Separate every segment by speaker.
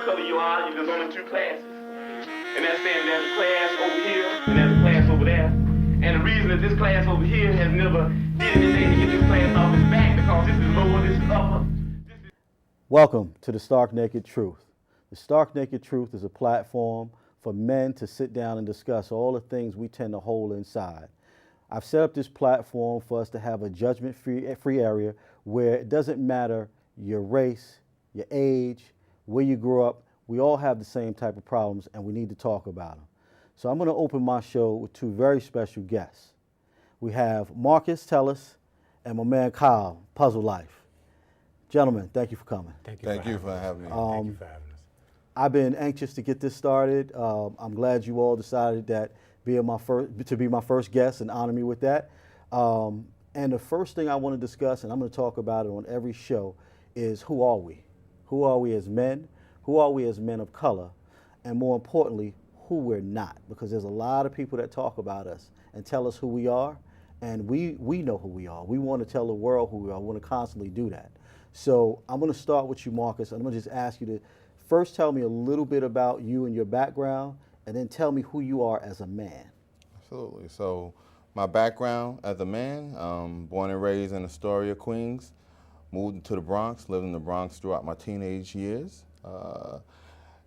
Speaker 1: color you are, there's only two classes. And that's saying there's a class over here and there's a class over there. And the reason that this class over here has never did anything to get this class off its back because this is lower, this is upper.
Speaker 2: Welcome to The Stark Naked Truth. The Stark Naked Truth is a platform for men to sit down and discuss all the things we tend to hold inside. I've set up this platform for us to have a judgment-free area where it doesn't matter your race, your age, where you grew up. We all have the same type of problems and we need to talk about them. So I'm going to open my show with two very special guests. We have Marcus Tellis and my man Kyle, Puzzle Life. Gentlemen, thank you for coming.
Speaker 3: Thank you for having me.
Speaker 4: Thank you for having us.
Speaker 2: I've been anxious to get this started. I'm glad you all decided that to be my first guest and honor me with that. And the first thing I want to discuss, and I'm going to talk about it on every show, is who are we? Who are we as men? Who are we as men of color? And more importantly, who we're not. Because there's a lot of people that talk about us and tell us who we are, and we know who we are. We want to tell the world who we are. We want to constantly do that. So I'm going to start with you, Marcus. I'm going to just ask you to first tell me a little bit about you and your background, and then tell me who you are as a man.
Speaker 3: Absolutely. So my background as a man, born and raised in Astoria, Queens, moved to the Bronx, lived in the Bronx throughout my teenage years.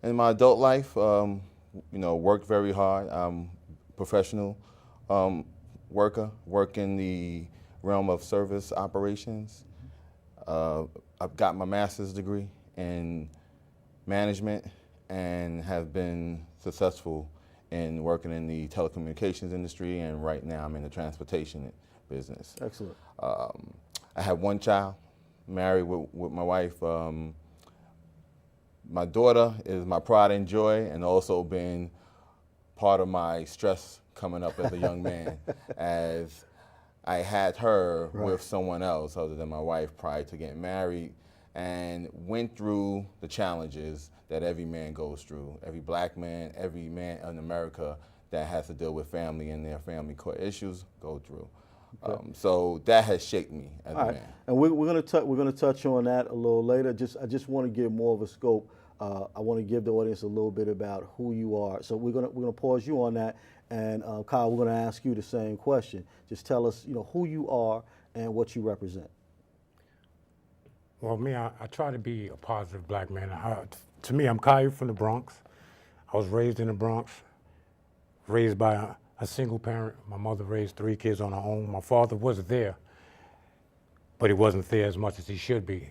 Speaker 3: In my adult life, worked very hard. Professional worker, work in the realm of service operations. I've got my master's degree in management and have been successful in working in the telecommunications industry, and right now I'm in the transportation business.
Speaker 2: Excellent.
Speaker 3: I have one child, married with my wife. My daughter is my pride and joy, and also been part of my stress coming up as a young man, as I had her with someone else other than my wife prior to getting married, and went through the challenges that every man goes through, every black man, every man in America that has to deal with family and their family court issues go through. Okay. So that has shaped me as a man. And
Speaker 2: we're going to touch on that a little later. I just want to give more of a scope. I want to give the audience a little bit about who you are. So we're going to pause you on that, and Kyle, we're going to ask you the same question. Just tell us, who you are and what you represent.
Speaker 4: Well, me, I try to be a positive black man. To me, I'm Kyle from the Bronx. I was raised in the Bronx, raised by a single parent. My mother raised 3 kids on her own. My father was there, but he wasn't there as much as he should be.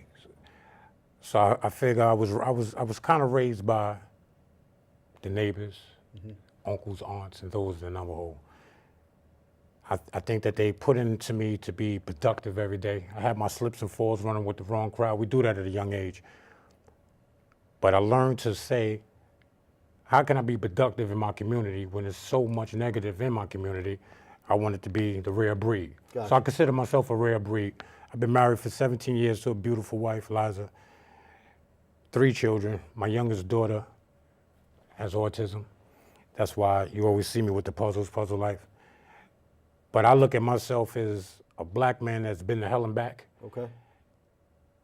Speaker 4: So I figure I was kind of raised by the neighbors, uncles, aunts, and those in the neighborhood. I think that they put into me to be productive every day. I had my slips and falls running with the wrong crowd. We do that at a young age. But I learned to say, how can I be productive in my community when there's so much negative in my community? I wanted to be the rare breed. Gotcha. So I consider myself a rare breed. I've been married for 17 years to a beautiful wife, Liza. 3 children. My youngest daughter has autism. That's why you always see me with the Puzzle Life. But I look at myself as a black man that's been to hell and back.
Speaker 2: Okay.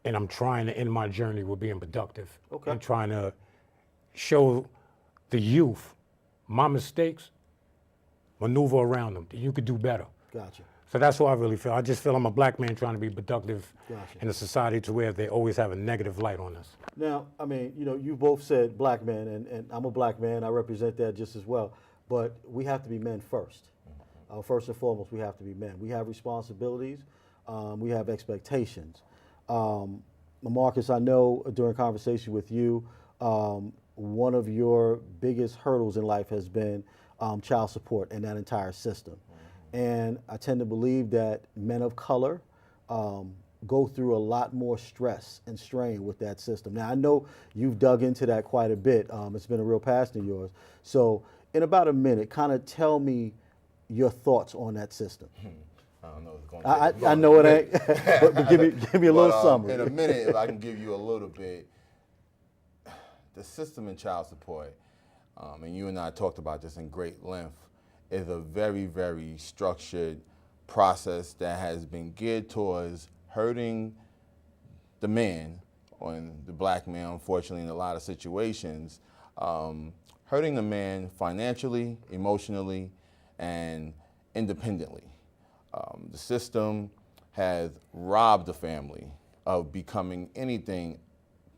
Speaker 4: And I'm trying to end my journey with being productive.
Speaker 2: Okay.
Speaker 4: And trying to show the youth my mistakes, maneuver around them, that you could do better.
Speaker 2: Gotcha.
Speaker 4: So that's how I really feel. I just feel I'm a black man trying to be productive in a society to where they always have a negative light on us.
Speaker 2: Now, I mean, you both said black man, and I'm a black man. I represent that just as well. But we have to be men first. First and foremost, we have to be men. We have responsibilities. We have expectations. Marcus, I know during conversation with you, one of your biggest hurdles in life has been child support and that entire system. And I tend to believe that men of color go through a lot more stress and strain with that system. Now, I know you've dug into that quite a bit. It's been a real passion of yours. So in about a minute, kind of tell me your thoughts on that system.
Speaker 3: I don't know if it's going to take
Speaker 2: I know it ain't, but give me a little summary.
Speaker 3: In a minute, if I can give you a little bit, the system in child support, and you and I talked about this in great length, is a very, very structured process that has been geared towards hurting the man on the black man, unfortunately, in a lot of situations, hurting the man financially, emotionally, and independently. The system has robbed the family of becoming anything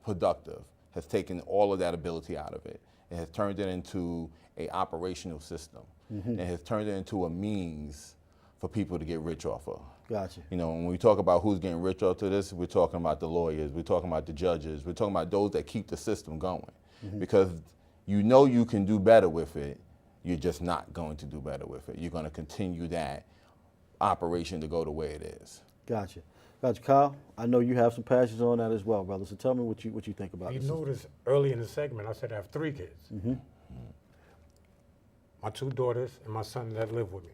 Speaker 3: productive, has taken all of that ability out of it. It has turned it into an operational system. It has turned it into a means for people to get rich off of.
Speaker 2: Gotcha.
Speaker 3: You know, when we talk about who's getting rich off of this, we're talking about the lawyers, we're talking about the judges, we're talking about those that keep the system going. Because you know you can do better with it, you're just not going to do better with it. You're going to continue that operation to go the way it is.
Speaker 2: Gotcha. Gotcha. Kyle, I know you have some passions on that as well, brother. So tell me what you think about
Speaker 4: You
Speaker 2: this.
Speaker 4: noticed early in the segment, I said I have 3 kids. My 2 daughters and my son that live with me.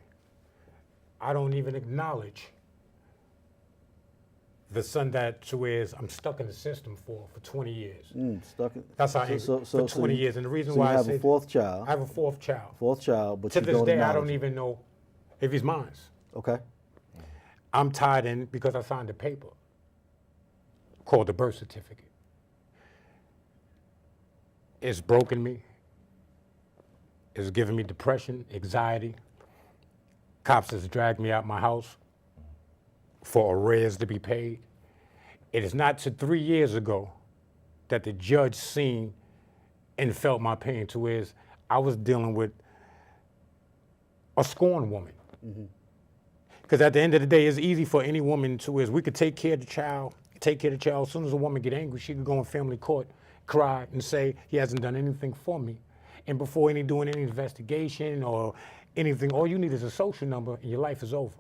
Speaker 4: I don't even acknowledge the son that I'm stuck in the system for 20 years.
Speaker 2: Stuck in.
Speaker 4: That's how for 20 years. And the reason why
Speaker 2: you
Speaker 4: I
Speaker 2: have
Speaker 4: say
Speaker 2: a 4th child.
Speaker 4: I have a 4th child.
Speaker 2: 4th child, but
Speaker 4: To
Speaker 2: you
Speaker 4: this
Speaker 2: don't
Speaker 4: day, I
Speaker 2: acknowledge
Speaker 4: don't
Speaker 2: it.
Speaker 4: even know if he's mine.
Speaker 2: Okay.
Speaker 4: I'm tied in because I signed a paper called the birth certificate. It's broken me. It's given me depression, anxiety. Cops has dragged me out my house for arrears to be paid. It is not to 3 years ago that the judge seen and felt my pain to is I was dealing with a scorned woman. Because at the end of the day, it's easy for any woman to is we could take care of the child. As soon as a woman get angry, she could go in family court, cry, and say he hasn't done anything for me. And before doing any investigation or anything, all you need is a social number and your life is over.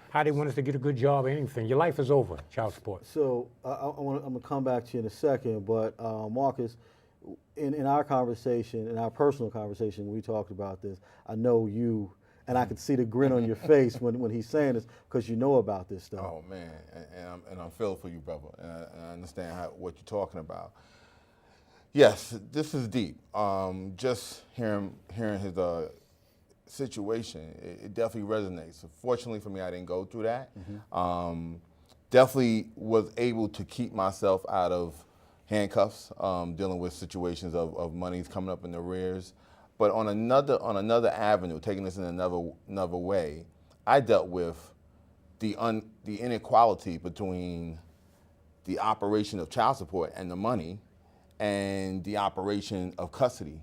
Speaker 4: How they want us to get a good job or anything, your life is over, child support.
Speaker 2: So I'm going to come back to you in a second, but Marcus, in our conversation, in our personal conversation, when we talked about this, I know you, and I could see the grin on your face when he's saying this, because you know about this stuff.
Speaker 3: Oh man, and I'm feel for you, brother, and I understand what you're talking about. Yes, this is deep. Just hearing his situation, it definitely resonates. Fortunately for me, I didn't go through that. Definitely was able to keep myself out of handcuffs, dealing with situations of monies coming up in the arrears. But on another avenue, taking this in another way, I dealt with the inequality between the operation of child support and the money and the operation of custody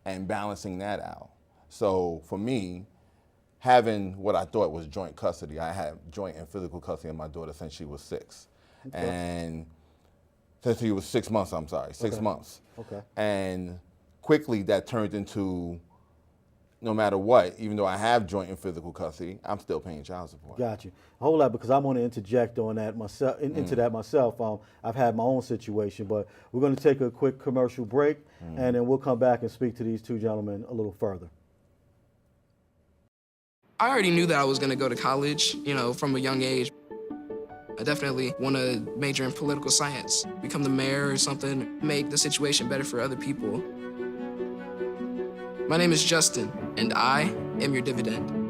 Speaker 3: and balancing that out. So for me, having what I thought was joint custody, I had joint and physical custody of my daughter since she was 6.
Speaker 2: Okay.
Speaker 3: And since she was 6 months, 6 months.
Speaker 2: Okay.
Speaker 3: And quickly that turned into, no matter what, even though I have joint and physical custody, I'm still paying child support.
Speaker 2: Got you. Hold on, because I'm going to interject on that myself. Into that myself. I've had my own situation, but we're going to take a quick commercial break, and then we'll come back and speak to these 2 gentlemen a little further.
Speaker 5: I already knew that I was going to go to college, from a young age. I definitely want to major in political science, become the mayor or something, make the situation better for other people. My name is Justin, and I am your dividend.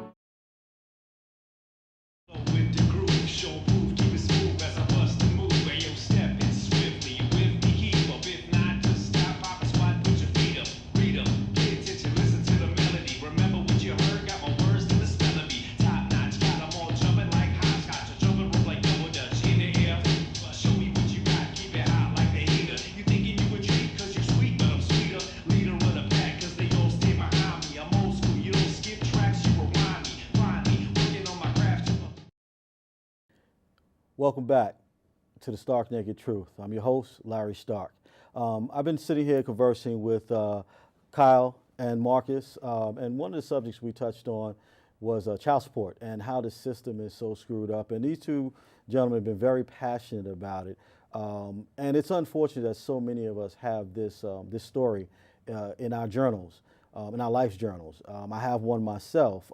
Speaker 2: Welcome back to the Stark Naked Truth. I'm your host, Larry Stark. I've been sitting here conversing with Kyle and Marcus, and one of the subjects we touched on was child support and how the system is so screwed up. And these 2 gentlemen have been very passionate about it. And it's unfortunate that so many of us have this story in our journals, in our life's journals. I have one myself,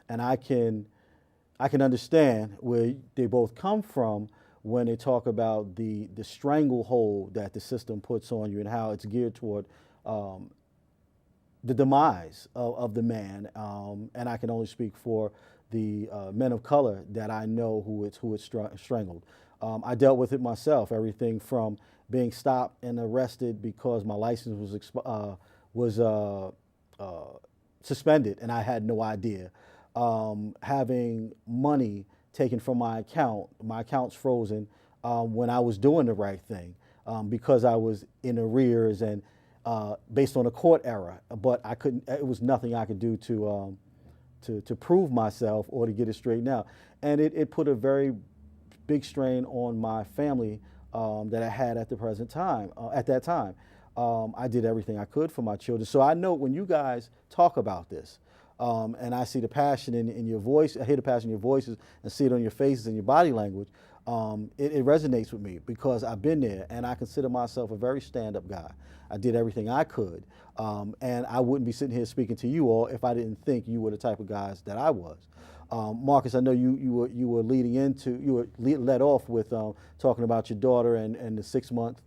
Speaker 2: and I can understand where they both come from when they talk about the stranglehold that the system puts on you and how it's geared toward the demise of the man. And I can only speak for the men of color that I know who it's strangled. I dealt with it myself. Everything from being stopped and arrested because my license was suspended and I had no idea. Having money taken from my account's frozen when I was doing the right thing because I was in arrears and based on a court error. But I couldn't. It was nothing I could do to prove myself or to get it straightened out. And it put a very big strain on my family that I had at the present time. At that time, I did everything I could for my children. So I know when you guys talk about this, and I see the passion in your voice, I hear the passion in your voices and see it on your faces and your body language, it resonates with me because I've been there and I consider myself a very stand-up guy. I did everything I could, and I wouldn't be sitting here speaking to you all if I didn't think you were the type of guys that I was. Marcus, I know you were led off with talking about your daughter and the 6 month.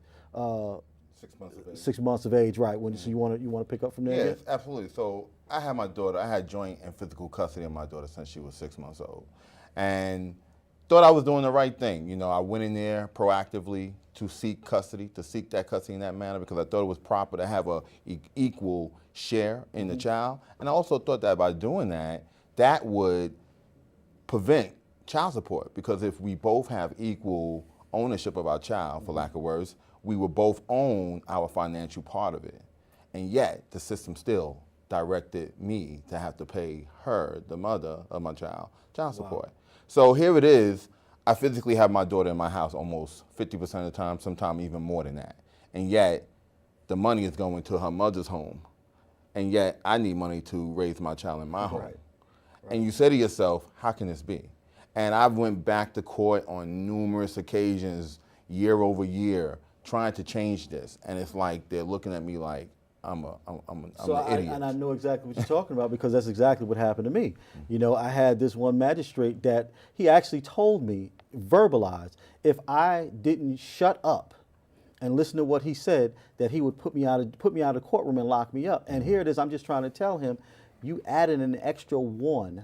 Speaker 3: 6 months of age.
Speaker 2: 6 months of age, right? So you want to pick up from there?
Speaker 3: Yes, absolutely. So I had my daughter. I had joint and physical custody of my daughter since she was 6 months old, and thought I was doing the right thing. You know, I went in there proactively to seek custody, to seek that custody in that manner because I thought it was proper to have a equal share in the child, and I also thought that by doing that, that would prevent child support because if we both have equal ownership of our child, for lack of words, we will both own our financial part of it. And yet the system still directed me to have to pay her, the mother of my child support. So here it is, I physically have my daughter in my house almost 50% of the time, sometimes even more than that. And yet the money is going to her mother's home. And yet I need money to raise my child in my home.
Speaker 2: Right.
Speaker 3: And you say to yourself, how can this be? And I went back to court on numerous occasions, year over year, trying to change this. And it's like they're looking at me like I'm an idiot.
Speaker 2: And I know exactly what you're talking about because that's exactly what happened to me. You know, I had this one magistrate that he actually told me, verbalized, if I didn't shut up and listen to what he said, that he would put me out of the courtroom and lock me up. And here it is, I'm just trying to tell him, you added an extra 1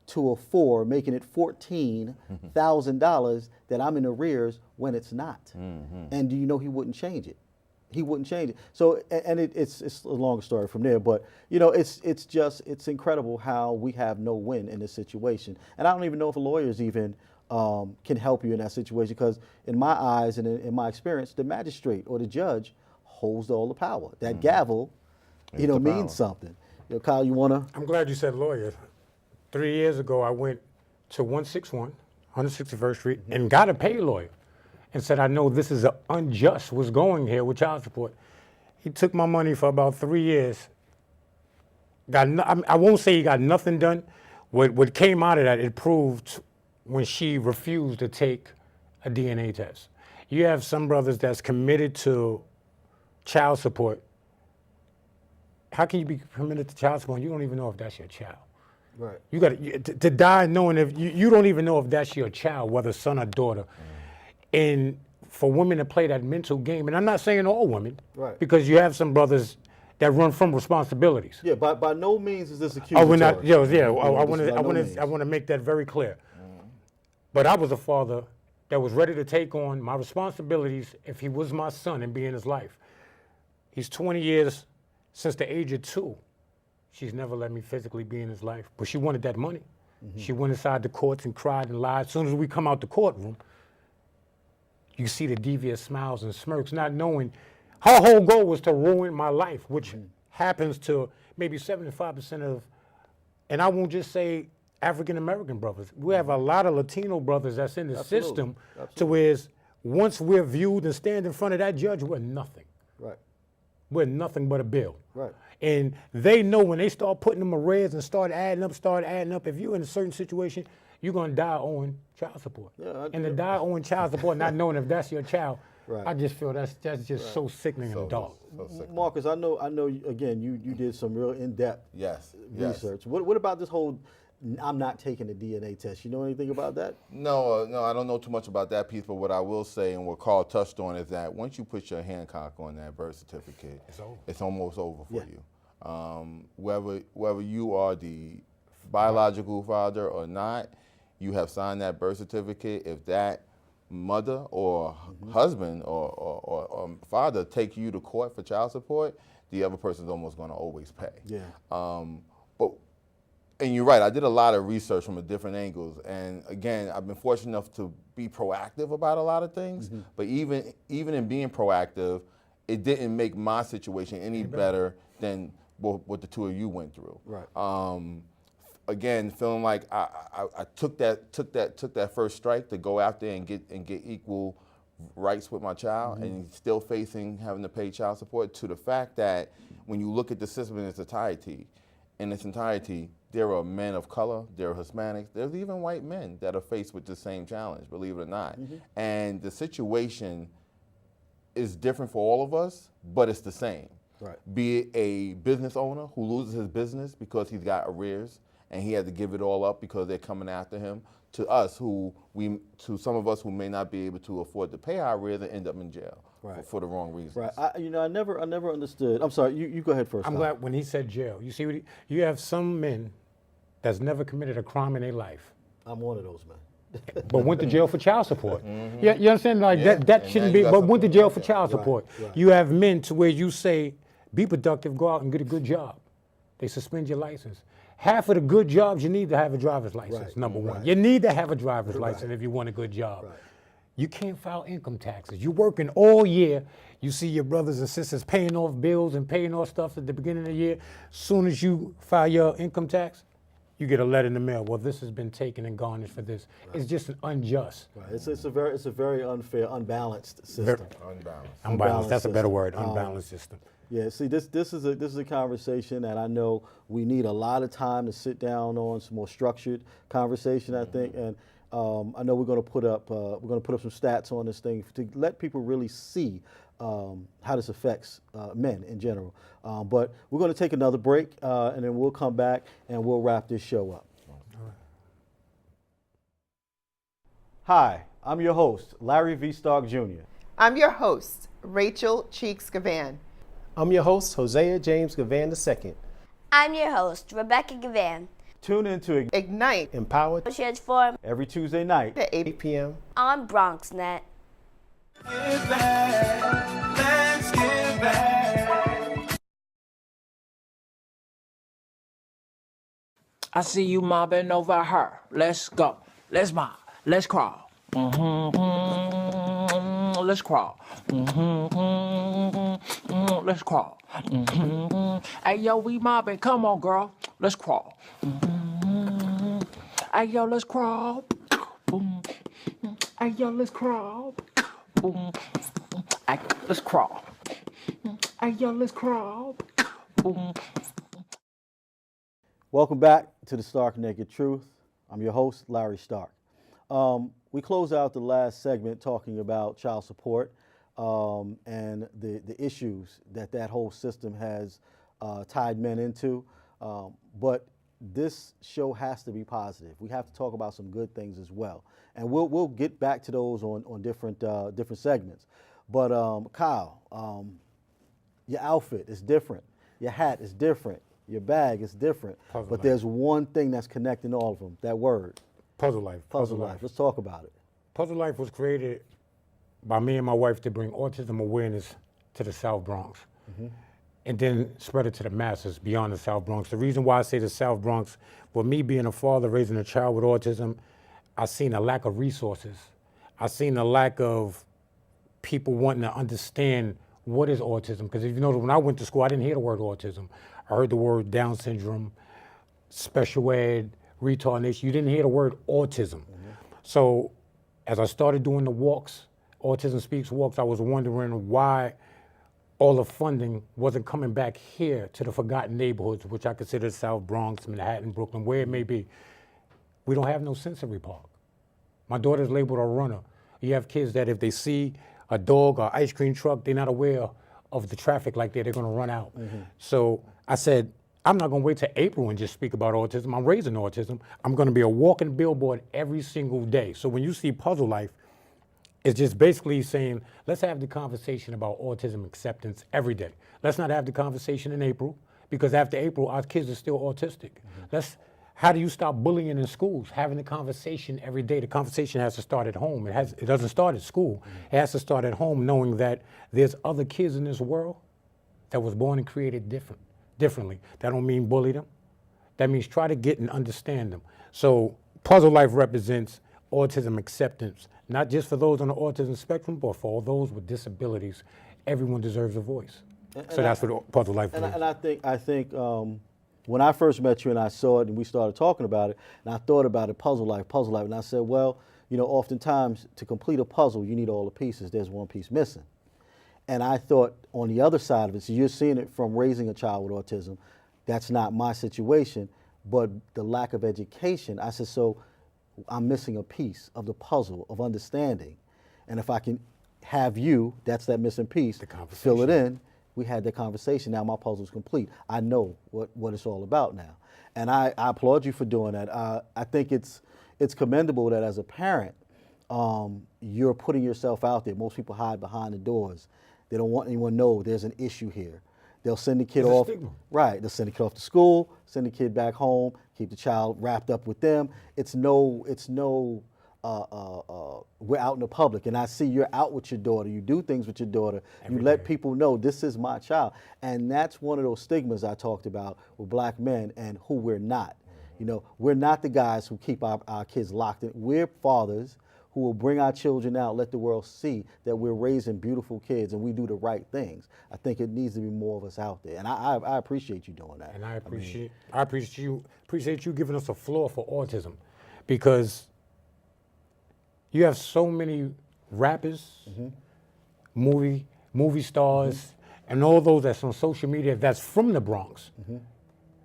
Speaker 2: to a 4, making it $14,000 that I'm in arrears when it's not. And do you know he wouldn't change it? He wouldn't change it. So, and it's a long story from there, but you know, it's incredible how we have no win in this situation. And I don't even know if lawyers even can help you in that situation because in my eyes and in my experience, the magistrate or the judge holds all the power. That gavel, you know, means something. You know, Kyle, you wanna?
Speaker 4: I'm glad you said lawyer. 3 years ago, I went to 161, 161st Street, and got a pay lawyer, and said, I know this is unjust what's going here with child support. He took my money for about 3 years. I won't say he got nothing done. What came out of that, it proved when she refused to take a DNA test. You have some brothers that's committed to child support. How can you be committed to child support and you don't even know if that's your child?
Speaker 2: Right.
Speaker 4: You got to die knowing if you don't even know if that's your child, whether son or daughter. And for women to play that mental game, and I'm not saying all women,
Speaker 2: Right.
Speaker 4: because you have some brothers that run from responsibilities.
Speaker 2: Yeah, by no means is this accusatory.
Speaker 4: Oh, we're not. I
Speaker 2: means.
Speaker 4: want to make that very clear. But I was a father that was ready to take on my responsibilities if he was my son and be in his life. He's 20 years since the age of 2. She's never let me physically be in his life, but she wanted that money. She went inside the courts and cried and lied. As soon as we come out the courtroom, you see the devious smiles and smirks, not knowing her whole goal was to ruin my life, which happens to maybe 75% of, and I won't just say African-American brothers. We have a lot of Latino brothers that's in the system to where once we're viewed and stand in front of that judge, we're nothing.
Speaker 2: Right.
Speaker 4: We're nothing but a bill.
Speaker 2: Right.
Speaker 4: And they know when they start putting them arrears and start adding up, if you're in a certain situation, you're going to die owing child support.
Speaker 2: Yeah,
Speaker 4: and to die owing child support, not knowing if that's your child,
Speaker 2: Right.
Speaker 4: I just feel that's just so sickening and dark.
Speaker 2: Marcus, I know. Again, you did some real in-depth research. What about this whole? I'm not taking the DNA test. You know anything about that?
Speaker 3: No, I don't know too much about that piece, but what I will say, and what Carl touched on, is that once you put your Hancock on that birth certificate, it's almost over for you. Whether you are the biological father or not, you have signed that birth certificate. If that mother or husband or father take you to court for child support, the other person's almost going to always pay.
Speaker 2: Yeah.
Speaker 3: And you're right, I did a lot of research from different angles. And again, I've been fortunate enough to be proactive about a lot of things. But even in being proactive, it didn't make my situation any better than what the two of you went through.
Speaker 2: Right.
Speaker 3: Again, feeling like I took that first strike to go out there and get equal rights with my child, and still facing having to pay child support, to the fact that when you look at the system in its entirety, there are men of color, there are Hispanics, there's even white men that are faced with the same challenge, believe it or not. And the situation is different for all of us, but it's the same.
Speaker 2: Right.
Speaker 3: Be it a business owner who loses his business because he's got arrears and he had to give it all up because they're coming after him, to some of us who may not be able to afford to pay our arrears and end up in jail for the wrong reasons.
Speaker 2: Right. I never understood. I'm sorry. You go ahead first.
Speaker 4: I'm glad when he said jail. You see, you have some men that's never committed a crime in their life,
Speaker 2: I'm one of those men.
Speaker 4: but went to jail for child support. Yeah, you understand? Like that
Speaker 3: And
Speaker 4: shouldn't
Speaker 3: now
Speaker 4: be.
Speaker 3: you got
Speaker 4: But went to
Speaker 3: something
Speaker 4: jail
Speaker 3: like
Speaker 4: for
Speaker 3: that.
Speaker 4: child support.
Speaker 2: Right.
Speaker 4: You have men to where you say, be productive, go out and get a good job. They suspend your license. Half of the good jobs you need to have a driver's license.
Speaker 2: Right.
Speaker 4: Number one,
Speaker 2: Right.
Speaker 4: you need to have a driver's license
Speaker 2: Right.
Speaker 4: if you want a good job.
Speaker 2: Right.
Speaker 4: You can't file income taxes. You're working all year. You see your brothers and sisters paying off bills and paying off stuff at the beginning of the year. Soon as you file your income tax, you get a letter in the mail. Well, this has been taken and garnished for this. It's just an unjust.
Speaker 2: Right. It's a very unfair, unbalanced system.
Speaker 4: Unbalanced. That's a better
Speaker 2: system.
Speaker 4: word. Unbalanced system.
Speaker 2: Yeah, see, this is a conversation that I know we need a lot of time to sit down on, some more structured conversation, I think, and I know we're going to put up some stats on this thing to let people really see how this affects men in general. But we're going to take another break, and then we'll come back and we'll wrap this show up. Hi, I'm your host, Larry V. Stark Jr.
Speaker 6: I'm your host, Rachel Cheeks Gavan.
Speaker 7: I'm your host, Hosea James Gavan II.
Speaker 8: I'm your host, Rebecca Gavan.
Speaker 2: Tune in to
Speaker 6: Ignite
Speaker 7: Empowered
Speaker 8: Transform
Speaker 2: every Tuesday night
Speaker 6: at 8
Speaker 7: 8 p.m.
Speaker 8: on BronxNet.
Speaker 9: I see you mobbing over her. Let's go. Let's mob. Let's crawl. Let's crawl. Let's crawl. Hey, yo, we mobbing. Come on, girl. Let's crawl. Hey, yo, let's crawl. Hey, yo, let's crawl. Hey, let's crawl. Hey, yo, let's crawl.
Speaker 2: Welcome back to the Stark Naked Truth. I'm your host, Larry Stark. We closed out the last segment talking about child support and the issues that whole system has tied men into. But this show has to be positive. We have to talk about some good things as well. And we'll get back to those on different segments. But Kyle, your outfit is different. Your hat is different. Your bag is different. But there's one thing that's connecting all of them, that word.
Speaker 4: Puzzle life.
Speaker 2: Puzzle life. Let's talk about it.
Speaker 4: Puzzle Life was created by me and my wife to bring autism awareness to the South Bronx and then spread it to the masses beyond the South Bronx. The reason why I say the South Bronx, for me being a father raising a child with autism, I've seen a lack of resources. I've seen a lack of people wanting to understand what is autism. Because if you notice, when I went to school, I didn't hear the word autism. I heard the word Down syndrome, special ed, retardation. You didn't hear the word autism. So as I started doing the walks, Autism Speaks walks, I was wondering why all the funding wasn't coming back here to the forgotten neighborhoods, which I consider South Bronx, Manhattan, Brooklyn, where it may be. We don't have no sensory park. My daughter's labeled a runner. You have kids that if they see a dog or ice cream truck, they're not aware of the traffic like that, they're gonna run out. So I said, I'm not gonna wait till April and just speak about autism. I'm raising autism. I'm gonna be a walking billboard every single day. So when you see Puzzle Life, it's just basically saying, let's have the conversation about autism acceptance every day. Let's not have the conversation in April, because after April, our kids are still autistic. Let's How do you stop bullying in schools? Having the conversation every day. The conversation has to start at home. It doesn't start at school. It has to start at home, knowing that there's other kids in this world that was born and created differently. That don't mean bully them. That means try to get and understand them. So Puzzle Life represents autism acceptance, not just for those on the autism spectrum, but for all those with disabilities. Everyone deserves a voice. So that's what Puzzle Life is.
Speaker 2: And I think when I first met you and I saw it and we started talking about it, and I thought about it, Puzzle Life, and I said, well, oftentimes to complete a puzzle, you need all the pieces. There's one piece missing. And I thought on the other side of it, so you're seeing it from raising a child with autism. That's not my situation, but the lack of education. I said, so I'm missing a piece of the puzzle of understanding. And if I can have you, that's that missing piece, fill it in. We had that conversation. Now my puzzle's complete. I know what it's all about now. And I applaud you for doing that. I think it's commendable that as a parent, you're putting yourself out there. Most people hide behind the doors. They don't want anyone to know there's an issue here. They'll send the kid off.
Speaker 4: Stigma.
Speaker 2: Right. They'll send the kid off to school, send the kid back home, keep the child wrapped up with them. We're out in the public, and I see you're out with your daughter. You do things with your daughter. You let people know this is my child, and that's one of those stigmas I talked about with black men and who we're not. We're not the guys who keep our kids locked in. We're fathers who will bring our children out, let the world see that we're raising beautiful kids and we do the right things. I think it needs to be more of us out there, and I appreciate you doing that.
Speaker 4: And I appreciate you giving us a floor for autism, because you have so many rappers, movie stars, and all those that's on social media that's from the Bronx.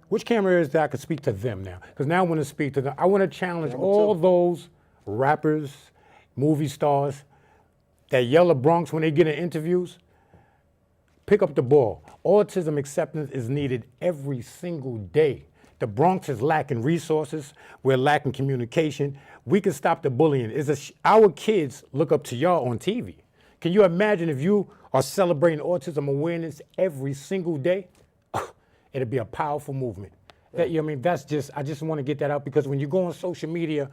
Speaker 4: Which camera is that I could speak to them now? Because now I want to speak to them. I want to challenge all those rappers, movie stars that yell at Bronx when they get in interviews. Pick up the ball. Autism acceptance is needed every single day. The Bronx is lacking resources. We're lacking communication. We can stop the bullying. Our kids look up to y'all on TV. Can you imagine if you are celebrating autism awareness every single day? It'd be a powerful movement. I just want to get that out, because when you go on social media,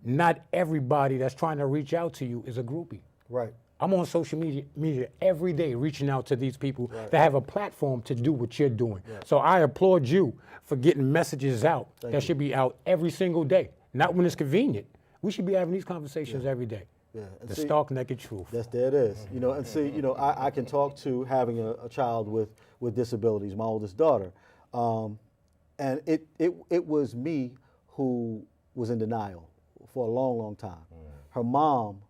Speaker 4: not everybody that's trying to reach out to you is a groupie.
Speaker 2: Right.
Speaker 4: I'm on social media every day reaching out to these people that have a platform to do what you're doing. Right. So I applaud you for getting messages out that should be out every single day, not when it's convenient. We should be having these conversations every day.
Speaker 2: Yeah. And
Speaker 4: the stark naked truth.
Speaker 2: There it is. And see, I can talk to having a child with disabilities, my oldest daughter. And it was me who was in denial for a long, long time. Her mom,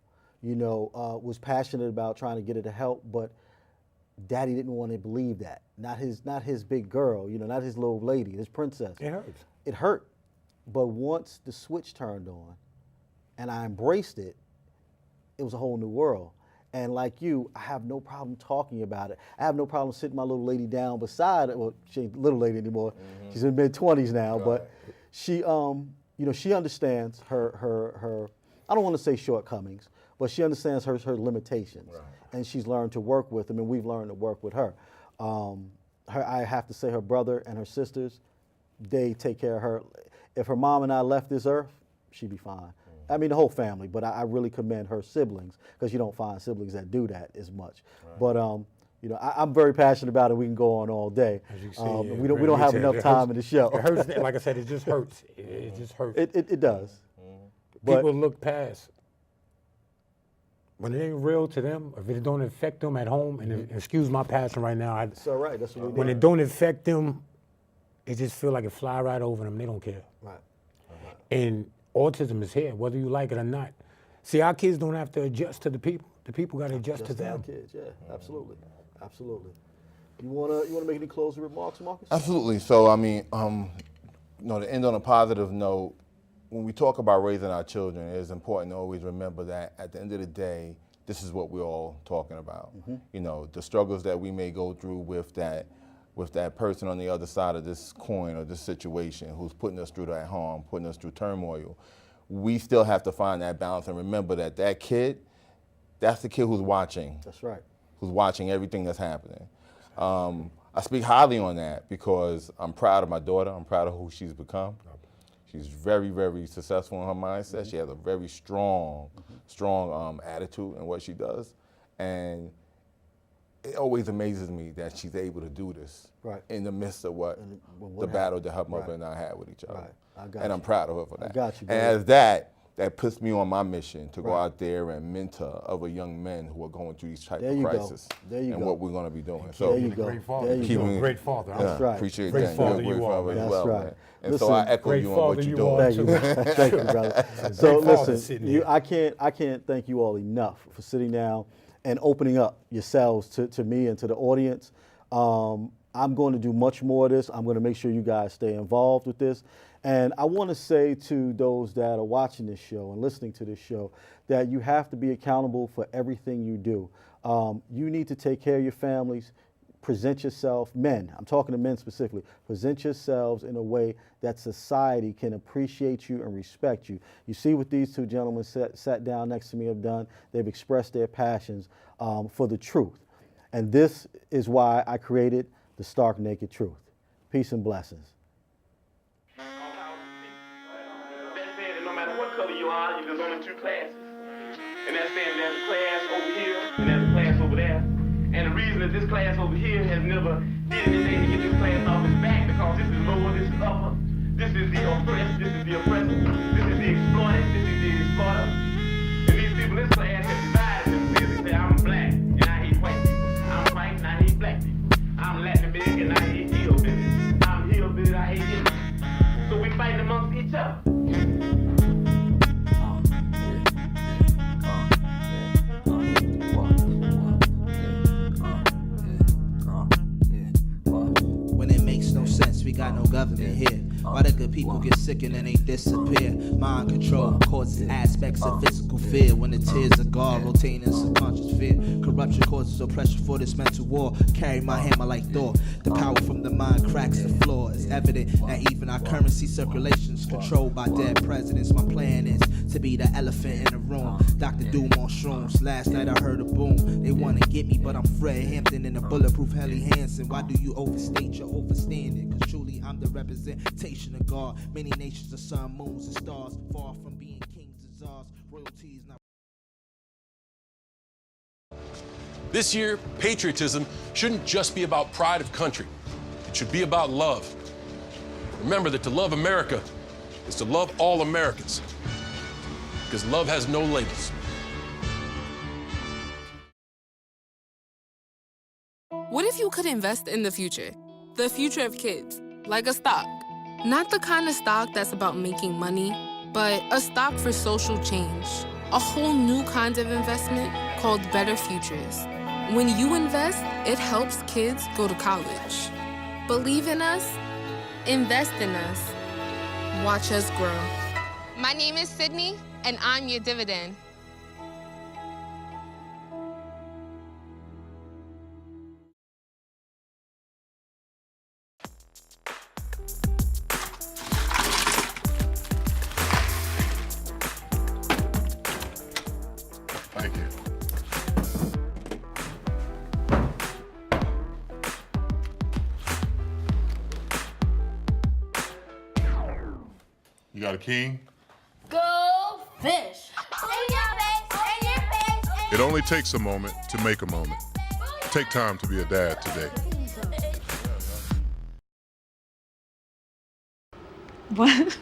Speaker 2: was passionate about trying to get her to help, but Daddy didn't want to believe that. Not his big girl, not his little lady, his princess.
Speaker 4: It hurts.
Speaker 2: It hurt. But once the switch turned on and I embraced it, it was a whole new world. And like you, I have no problem talking about it. I have no problem sitting my little lady down beside it. Well, she ain't little lady anymore. She's in mid-20s now, but she, she understands her, I don't want to say shortcomings, but she understands her limitations. Right. And she's learned to work with them, and we've learned to work with her. I have to say her brother and her sisters, they take care of her. If her mom and I left this earth, she'd be fine. I mean, the whole family, but I really commend her siblings, because you don't find siblings that do that as much. Right. But I'm very passionate about it. We can go on all day.
Speaker 4: As you see,
Speaker 2: we don't have enough time in the show.
Speaker 4: It hurts. Like I said, it just hurts. It just hurts.
Speaker 2: It does.
Speaker 4: People look past. When it ain't real to them, if it don't affect them at home, and excuse my passion right now.
Speaker 2: It's all right. That's what we do.
Speaker 4: When it don't affect them, it just feel like it fly right over them. They don't care.
Speaker 2: Right.
Speaker 4: And autism is here, whether you like it or not. See, our kids don't have to adjust to the people. The people got to adjust to them.
Speaker 2: Kids, yeah, absolutely. You wanna make any closing remarks, Marcus?
Speaker 3: Absolutely. So I mean, to end on a positive note, when we talk about raising our children, it is important to always remember that at the end of the day, this is what we're all talking about. The struggles that we may go through with that person on the other side of this coin or this situation who's putting us through that harm, putting us through turmoil. We still have to find that balance and remember that kid, that's the kid who's watching.
Speaker 2: That's right.
Speaker 3: Who's watching everything that's happening. I speak highly on that because I'm proud of my daughter. I'm proud of who she's become. She's very, very successful in her mindset. She has a very strong attitude in what she does. And it always amazes me that she's able to do this in the midst of the battle that her mother and I had with each other. And I'm proud of her for that.
Speaker 2: I got you,
Speaker 3: and as that puts me on my mission to go out there and mentor other young men who are going through these type of crises.
Speaker 2: And
Speaker 3: what we're going to be doing.
Speaker 2: So there you go.
Speaker 4: Great father. Great father.
Speaker 2: That's right.
Speaker 3: Appreciate
Speaker 4: great
Speaker 3: that.
Speaker 4: Father
Speaker 3: You're a great
Speaker 4: you are,
Speaker 3: father
Speaker 4: man.
Speaker 3: as well,
Speaker 2: That's right.
Speaker 3: man. And
Speaker 2: Listen,
Speaker 3: so I echo
Speaker 4: great
Speaker 3: you on what
Speaker 4: father
Speaker 3: you're
Speaker 4: you
Speaker 3: doing.
Speaker 4: are.
Speaker 2: Thank you, thank you, brother. So
Speaker 4: Great father
Speaker 2: listen,
Speaker 4: sitting here.
Speaker 2: I can't thank you all enough for sitting down and opening up yourselves to me and to the audience. I'm going to do much more of this. I'm going to make sure you guys stay involved with this. And I want to say to those that are watching this show and listening to this show that you have to be accountable for everything you do. You need to take care of your families. Present yourself, men, I'm talking to men specifically, present yourselves in a way that society can appreciate you and respect you. You see what these two gentlemen sat down next to me have done. They've expressed their passions for the truth. And this is why I created The Stark Naked Truth. Peace and blessings.
Speaker 1: That said, no matter what color you are, there's only two classes. And that's saying there's a class over here and there's a class over there. And the reason that this class over here has never did anything to get this class off its back, because this is lower, this is upper. This is the oppressed, this is the oppressor, this is the exploited, this is the exploiter. And these people in this class have divided themselves. They say, I'm black and I hate white people. I'm white and I hate black people. I'm Latin American and I hate hillbillies. I'm hillbilly, I hate hillbillies. So we fighting amongst each other.
Speaker 10: When it makes no sense, we got no government here. Why the good people get sick and then they disappear? Mind control causes aspects of physical fear. When the tears of God rotating in subconscious fear. Corruption causes oppression for this mental war. Carry my hammer like Thor. The power from the mind cracks the floor. It's evident that even our currency circulation is controlled by dead presidents. My plan is to be the elephant in the room. Dr. Doom on shrooms. Last night I heard a boom. They wanna get me, but I'm Fred Hampton in a bulletproof Helly Hansen. Why do you overstate your overstanding? Cause truly I'm the representation of God. Many nations are sun, moons, and stars. Far from being kings and czars. Royalty is not.
Speaker 11: This year, patriotism shouldn't just be about pride of country. It should be about love. Remember that to love America is to love all Americans, because love has no labels.
Speaker 12: What if you could invest in the future of kids, like a stock? Not the kind of stock that's about making money, but a stock for social change. A whole new kind of investment called Better Futures. When you invest, it helps kids go to college. Believe in us, invest in us, watch us grow.
Speaker 13: My name is Sydney, and I'm your dividend.
Speaker 11: Thank you.
Speaker 14: You got a king?
Speaker 8: Go fish. In your face, in your face.
Speaker 14: It only takes a moment to make a moment. Take time to be a dad today.
Speaker 15: What?